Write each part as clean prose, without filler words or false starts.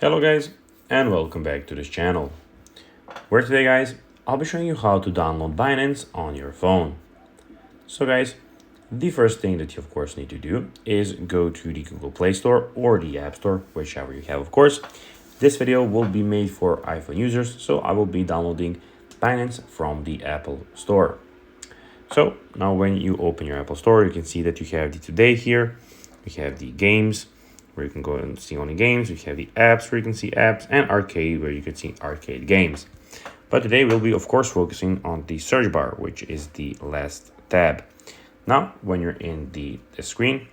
Hello guys, and welcome back to this channel, where today guys, I'll be showing you how to download Binance on your phone. So guys, the first thing that you of course need to do is go to the Google Play Store or the App Store, whichever you have of course. This video will be made for iPhone users, so I will be downloading Binance from the Apple Store. So now when you open your Apple Store, you can see that you have the Today here, you have the games, where you can go and see only games, you have the apps where you can see apps, and arcade where you can see arcade games. But today we'll be of course focusing on the search bar, which is the last tab. Now when you're in the screen,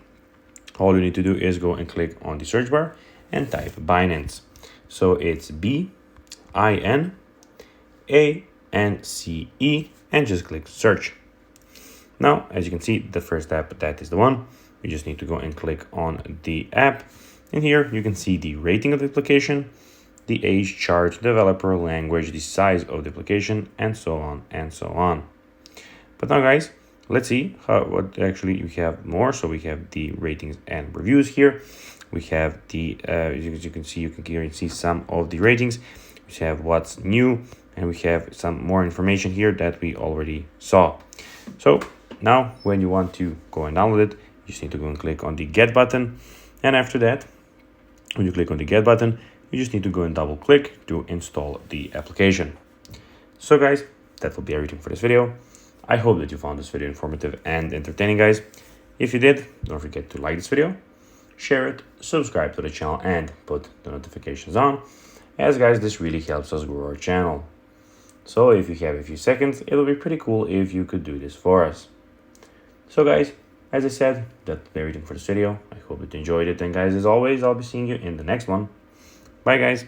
all you need to do is go and click on the search bar and type Binance. So it's BINANCE and just click search. Now, as you can see, the first app, that is the one. You just need to go and click on the app. And here you can see the rating of the application, the age, charge, developer, language, the size of the application, and so on and so on. But now guys, let's see what actually we have more. So we have the ratings and reviews here. We have the, as you can see some of the ratings. We have what's new, and we have some more information here that we already saw. So now when you want to go and download it, you just need to go and click on the Get button. And after that, when you click on the Get button, you just need to go and double click to install the application. So guys, that will be everything for this video. I hope that you found this video informative and entertaining, guys. If you did, don't forget to like this video, share it, subscribe to the channel, and put the notifications on, as guys, this really helps us grow our channel. So if you have a few seconds, it will be pretty cool if you could do this for us. So guys, as I said, that's everything for this video. I hope that you enjoyed it, and guys, as always, I'll be seeing you in the next one. Bye guys.